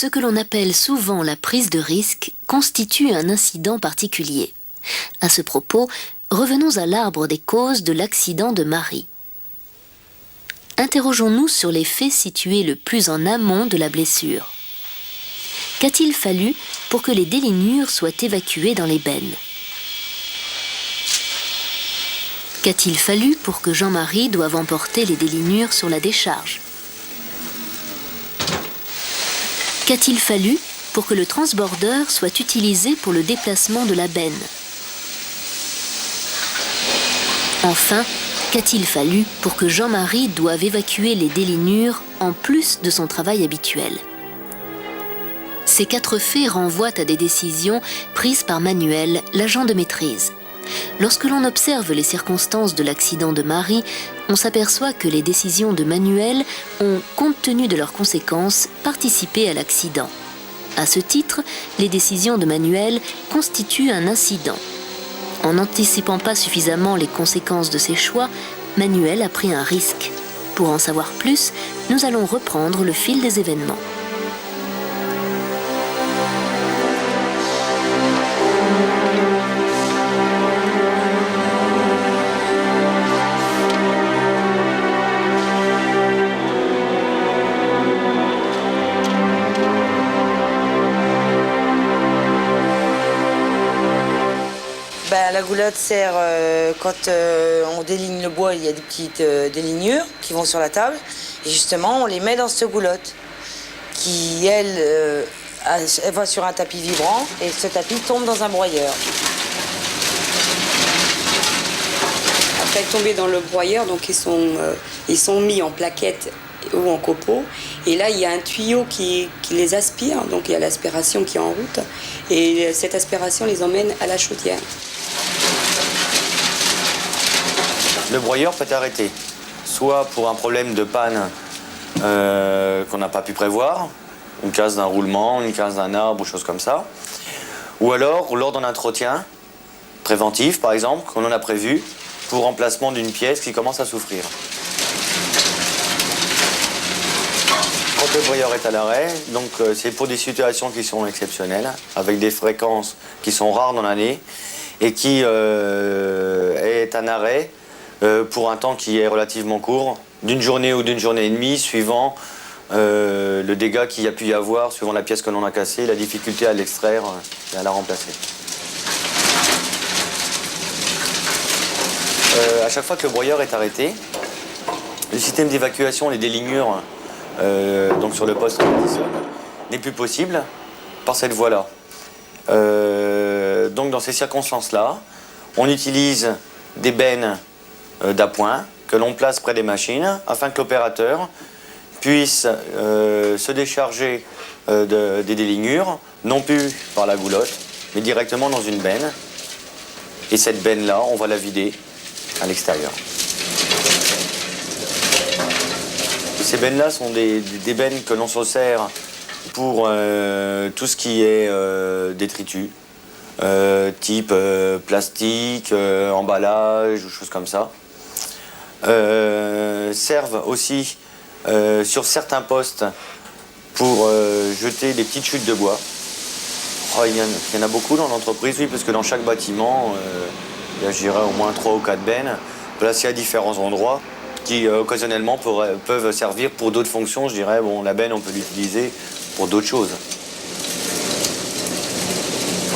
Ce que l'on appelle souvent la prise de risque constitue un incident particulier. À ce propos, revenons à l'arbre des causes de l'accident de Marie. Interrogeons-nous sur les faits situés le plus en amont de la blessure. Qu'a-t-il fallu pour que les délinures soient évacuées dans les bennes? Qu'a-t-il fallu pour que Jean-Marie doive emporter les délinures sur la décharge? Qu'a-t-il fallu pour que le transbordeur soit utilisé pour le déplacement de la benne? Enfin, qu'a-t-il fallu pour que Jean-Marie doive évacuer les délinures en plus de son travail habituel? Ces 4 faits renvoient à des décisions prises par Manuel, l'agent de maîtrise. Lorsque l'on observe les circonstances de l'accident de Marie, on s'aperçoit que les décisions de Manuel ont, compte tenu de leurs conséquences, participé à l'accident. À ce titre, les décisions de Manuel constituent un incident. En n'anticipant pas suffisamment les conséquences de ses choix, Manuel a pris un risque. Pour en savoir plus, nous allons reprendre le fil des événements. La goulotte sert quand on déligne le bois, il y a des petites délignures qui vont sur la table. Et justement, on les met dans cette goulotte qui, elle va sur un tapis vibrant et ce tapis tombe dans un broyeur. Après tomber dans le broyeur, donc ils sont mis en plaquettes ou en copeaux. Et là, il y a un tuyau qui les aspire, donc il y a l'aspiration qui est en route. Et cette aspiration les emmène à la chaudière. Le broyeur peut être arrêté, soit pour un problème de panne qu'on n'a pas pu prévoir, une casse d'un roulement, une casse d'un arbre ou choses comme ça, ou alors lors d'un entretien préventif, par exemple, qu'on en a prévu pour remplacement d'une pièce qui commence à souffrir. Quand le broyeur est à l'arrêt, donc c'est pour des situations qui sont exceptionnelles, avec des fréquences qui sont rares dans l'année, et qui est un arrêt pour un temps qui est relativement court, d'une journée ou d'une journée et demie, suivant le dégât qu'il y a pu y avoir, suivant la pièce que l'on a cassée, la difficulté à l'extraire et à la remplacer. À chaque fois que le broyeur est arrêté, le système d'évacuation, les délignures donc sur le poste n'est plus possible par cette voie-là. Donc dans ces circonstances-là, on utilise des bennes d'appoint que l'on place près des machines afin que l'opérateur puisse se décharger des délignures, non plus par la goulotte, mais directement dans une benne. Et cette benne-là, on va la vider à l'extérieur. Ces bennes-là sont des bennes que l'on se sert pour tout ce qui est détritus, type plastique, emballage ou choses comme ça. Servent aussi sur certains postes pour jeter des petites chutes de bois. Oh, il y en a beaucoup dans l'entreprise, oui, parce que dans chaque bâtiment, il y a, je dirais, au moins 3 ou 4 bennes placées à différents endroits qui occasionnellement peuvent servir pour d'autres fonctions. Je dirais, bon, la benne, on peut l'utiliser pour d'autres choses.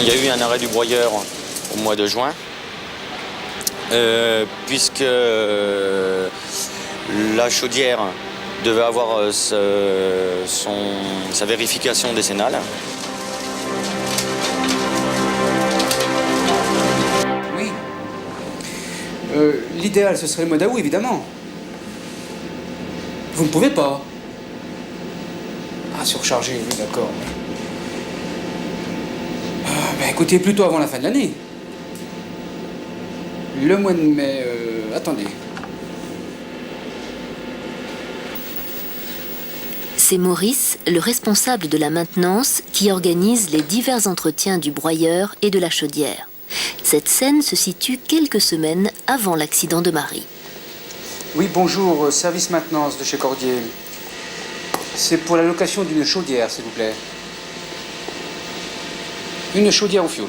Il y a eu un arrêt du broyeur au mois de juin, puisque la chaudière devait avoir sa vérification décennale. Oui. L'idéal, ce serait le mois d'août, évidemment. Vous ne pouvez pas. Ah, surchargé, oui, d'accord. Écoutez, plutôt avant la fin de l'année. Le mois de mai... attendez. C'est Maurice, le responsable de la maintenance, qui organise les divers entretiens du broyeur et de la chaudière. Cette scène se situe quelques semaines avant l'accident de Marie. Oui, bonjour, service maintenance de chez Cordier. C'est pour la location d'une chaudière, s'il vous plaît. Une chaudière au fioul.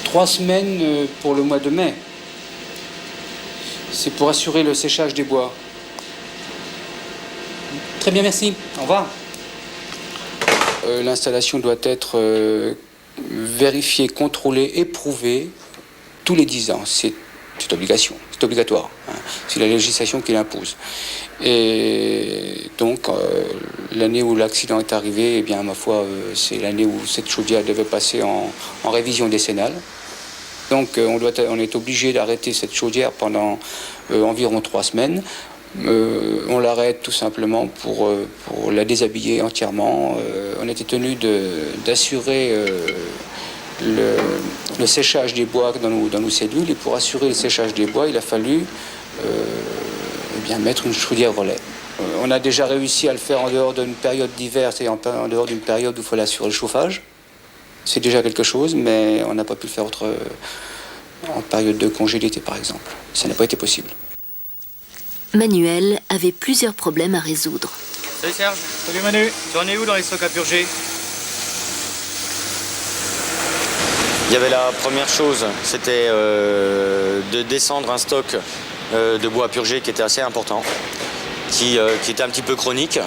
3 semaines pour le mois de mai. C'est pour assurer le séchage des bois. Très bien, merci. Au revoir. L'installation doit être vérifiée, contrôlée, éprouvée tous les 10 ans. C'est obligation, c'est obligatoire. Hein. C'est la législation qui l'impose. Et donc, l'année où l'accident est arrivé, eh bien, ma foi, c'est l'année où cette chaudière devait passer en révision décennale. Donc, on est obligé d'arrêter cette chaudière pendant environ 3 semaines. On l'arrête tout simplement pour la déshabiller entièrement. On était tenu d'assurer le séchage des bois dans nos cellules. Et pour assurer le séchage des bois, il a fallu mettre une chaudière relais. On a déjà réussi à le faire en dehors d'une période d'hiver, c'est-à-dire en dehors d'une période où il fallait assurer le chauffage. C'est déjà quelque chose, mais on n'a pas pu le faire en période de congé d'été, par exemple. Ça n'a pas été possible. Manuel avait plusieurs problèmes à résoudre. Salut Serge. Salut Manu. Tu en es où dans les stocks à purger? Il y avait la première chose, c'était de descendre un stock de bois à purger qui était assez important, qui était un petit peu chronique.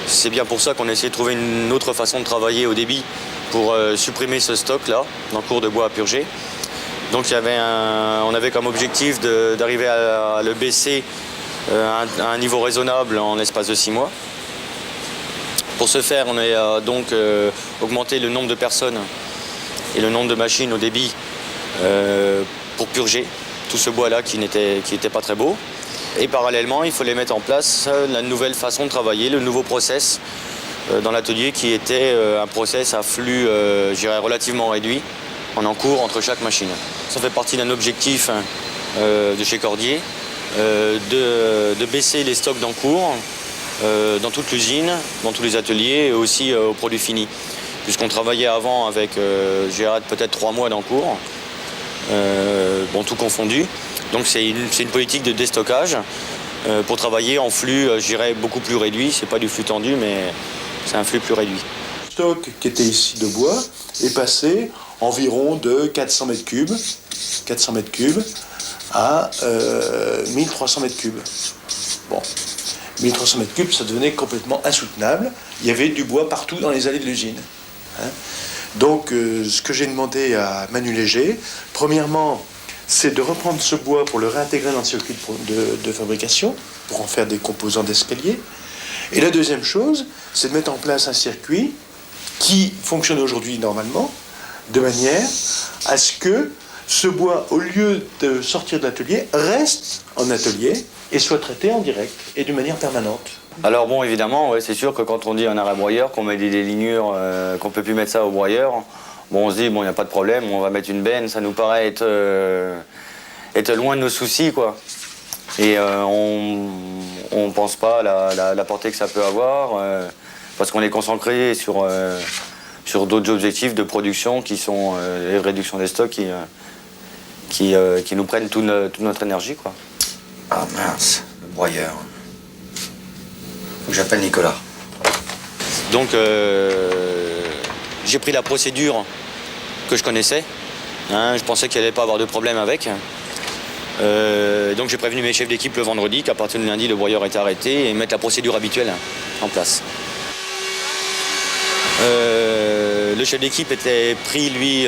C'est bien pour ça qu'on a essayé de trouver une autre façon de travailler au débit pour supprimer ce stock-là, d'encours de bois à purger. Donc on avait comme objectif d'arriver à le baisser à un niveau raisonnable en l'espace de 6 mois. Pour ce faire, on a donc augmenté le nombre de personnes et le nombre de machines au débit pour purger tout ce bois-là qui n'était pas très beau. Et parallèlement, il fallait mettre en place la nouvelle façon de travailler, le nouveau process dans l'atelier qui était un process à flux, je dirais, relativement réduit, en encours entre chaque machine. Ça fait partie d'un objectif de chez Cordier, de baisser les stocks d'encours dans toute l'usine, dans tous les ateliers et aussi aux produits finis. Puisqu'on travaillait avant avec, peut-être 3 mois d'encours, tout confondu. Donc c'est une politique de déstockage pour travailler en flux, beaucoup plus réduit. C'est pas du flux tendu, mais c'est un flux plus réduit. Le stock qui était ici de bois est passé environ de 400 mètres cubes à 1300 mètres cubes. Bon, 1300 mètres cubes, ça devenait complètement insoutenable. Il y avait du bois partout dans les allées de l'usine. Hein. Donc, ce que j'ai demandé à Manu Léger, premièrement, c'est de reprendre ce bois pour le réintégrer dans le circuit de fabrication, pour en faire des composants d'escalier. Et la deuxième chose, c'est de mettre en place un circuit qui fonctionne aujourd'hui normalement, de manière à ce que ce bois, au lieu de sortir de l'atelier, reste en atelier et soit traité en direct et de manière permanente. Alors bon, évidemment, ouais, c'est sûr que quand on dit un arrêt broyeur, qu'on met des délignures, qu'on ne peut plus mettre ça au broyeur, bon, on se dit, bon, il n'y a pas de problème, on va mettre une benne, ça nous paraît être loin de nos soucis, quoi. Et on ne pense pas à la portée que ça peut avoir, parce qu'on est concentré sur d'autres objectifs de production qui sont les réductions des stocks qui nous prennent toute notre énergie, quoi. Ah mince, le broyeur. Faut que j'appelle Nicolas. Donc j'ai pris la procédure que je connaissais. Hein, je pensais qu'il n'y allait pas avoir de problème avec. Donc j'ai prévenu mes chefs d'équipe le vendredi qu'à partir de lundi, le broyeur était arrêté et mettre la procédure habituelle en place. Le chef d'équipe était pris, lui,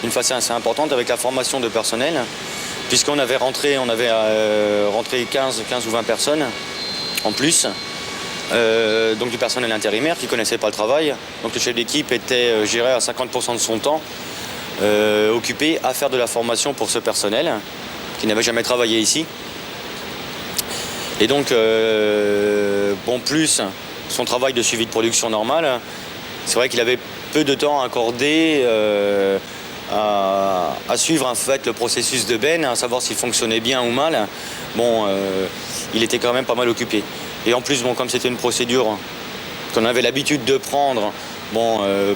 d'une façon assez importante avec la formation de personnel, puisqu'on avait rentré 15 ou 20 personnes en plus, donc du personnel intérimaire qui ne connaissait pas le travail. Donc le chef d'équipe était, à 50% de son temps occupé à faire de la formation pour ce personnel qui n'avait jamais travaillé ici. Et donc, plus son travail de suivi de production normal, c'est vrai qu'il avait peu de temps accordé à suivre en fait le processus de benne, à savoir s'il fonctionnait bien ou mal. Bon, il était quand même pas mal occupé. Et en plus, bon, comme c'était une procédure qu'on avait l'habitude de prendre,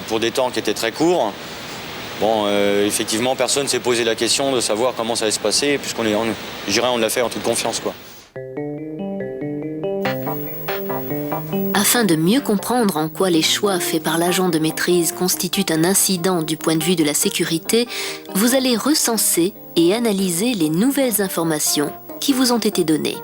pour des temps qui étaient très courts, effectivement, personne ne s'est posé la question de savoir comment ça allait se passer, puisqu'on l'a fait en toute confiance, quoi. Afin de mieux comprendre en quoi les choix faits par l'agent de maîtrise constituent un incident du point de vue de la sécurité, vous allez recenser et analyser les nouvelles informations qui vous ont été données.